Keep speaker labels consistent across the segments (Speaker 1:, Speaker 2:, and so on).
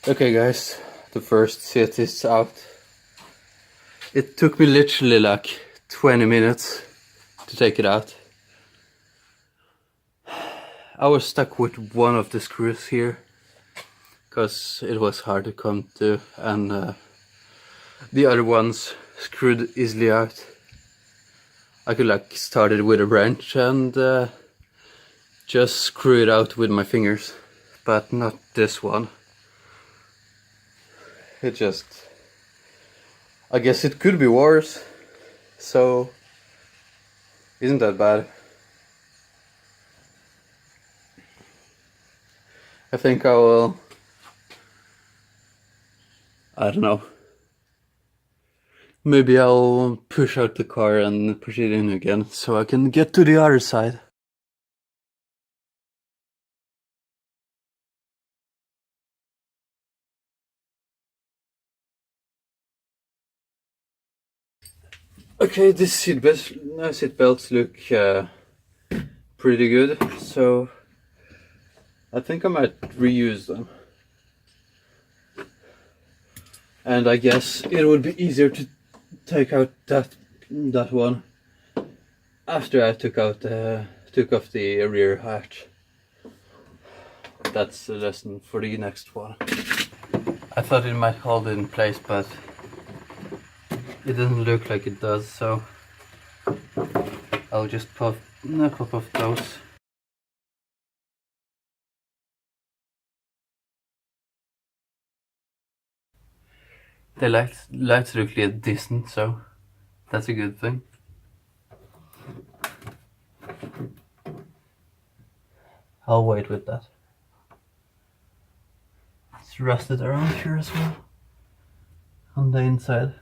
Speaker 1: Okay guys, the first set is out. It took me literally like 20 minutes to take it out. I was stuck with one of the screws here because it was hard to come to, and the other ones screwed easily out. I could like start it with a wrench and just screw it out with my fingers, but not this one. It just, I guess it could be worse, so isn't that bad. I think I will, I don't know, maybe I'll push out the car and push it in again so I can get to the other side. Okay, these seat belts look pretty good, so I think I might reuse them. And I guess it would be easier to take out that one after I took off the rear hatch. That's the lesson for the next one. I thought it might hold it in place, but it doesn't look like it does, so I'll just pop off those. The lights look really decent, so that's a good thing. I'll wait with that. It's rusted around here as well, on the inside.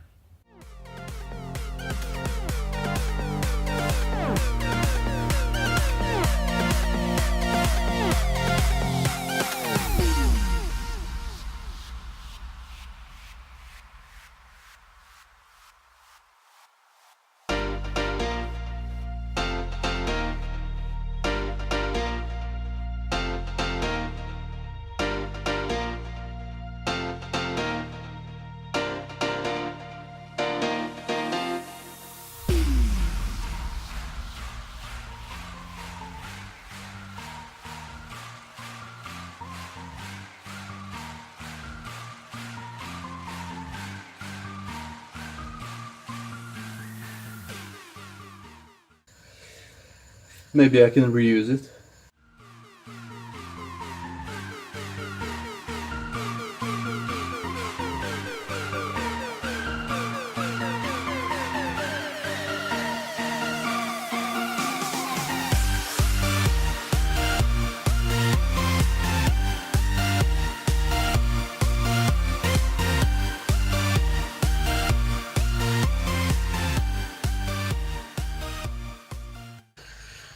Speaker 1: Maybe I can reuse it.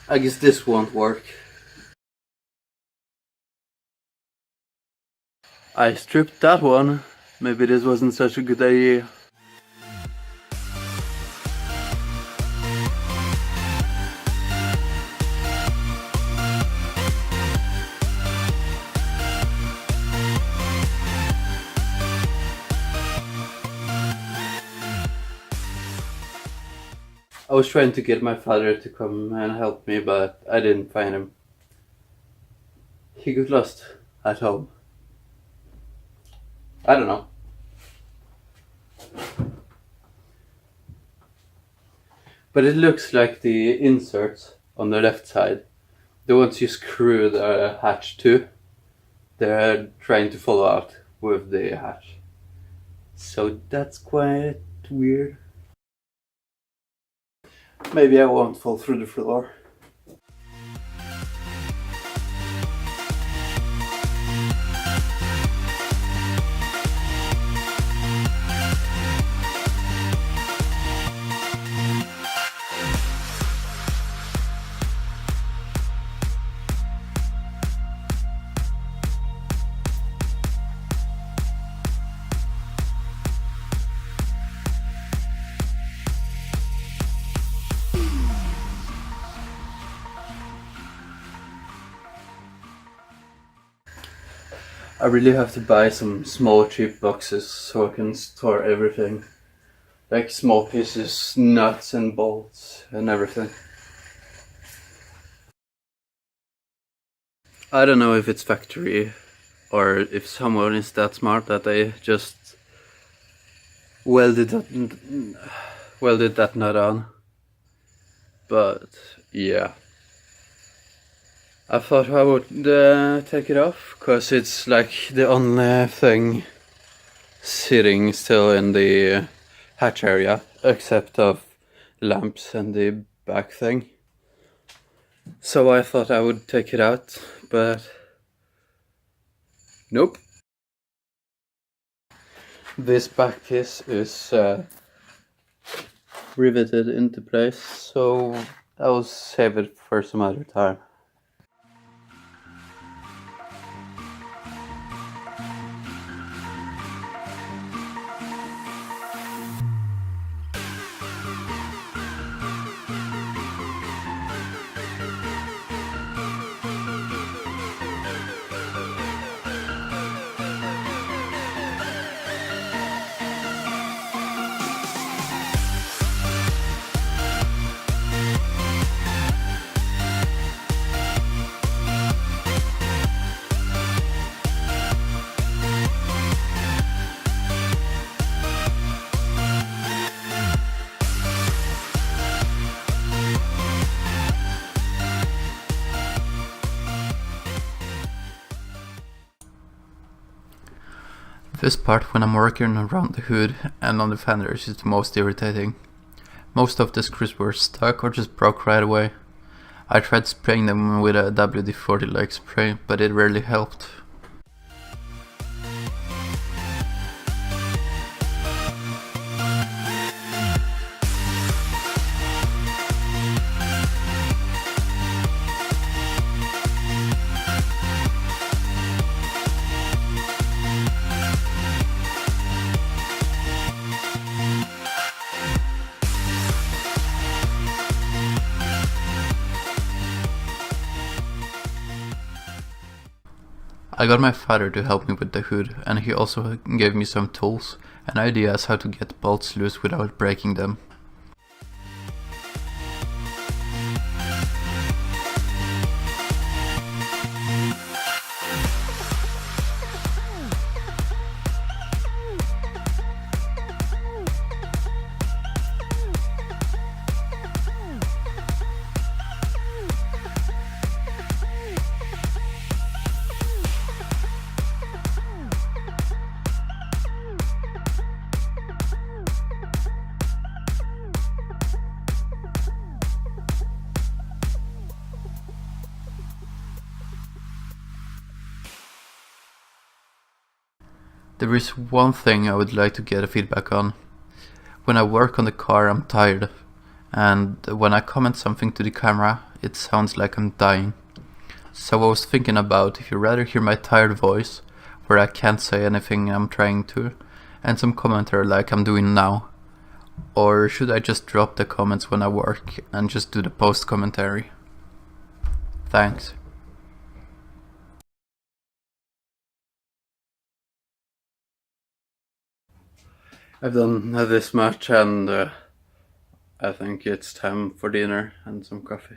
Speaker 1: I guess this won't work. I stripped that one. Maybe this wasn't such a good idea. I was trying to get my father to come and help me, but I didn't find him. He got lost at home. I don't know. But it looks like the inserts on the left side, the ones you screw the hatch to, they're trying to follow out with the hatch. So that's quite weird. Maybe I won't fall through the floor. I really have to buy some small cheap boxes so I can store everything. Like small pieces, nuts and bolts and everything. I don't know if it's factory or if someone is that smart that they just welded that nut on. But yeah, I thought I would take it off because it's like the only thing sitting still in the hatch area except of lamps and the back thing. So I thought I would take it out, but nope. This back piece is riveted into place, so I'll save it for some other time. This part when I'm working around the hood and on the fenders is the most irritating. Most of the screws were stuck or just broke right away. I tried spraying them with a WD-40 like spray, but it rarely helped. I got my father to help me with the hood, and he also gave me some tools and ideas how to get bolts loose without breaking them. There is one thing I would like to get a feedback on. When I work on the car I'm tired, and when I comment something to the camera it sounds like I'm dying. So I was thinking about if you'd rather hear my tired voice, where I can't say anything I'm trying to, and some commentary like I'm doing now. Or should I just drop the comments when I work and just do the post commentary? Thanks. I've done this much and I think it's time for dinner and some coffee.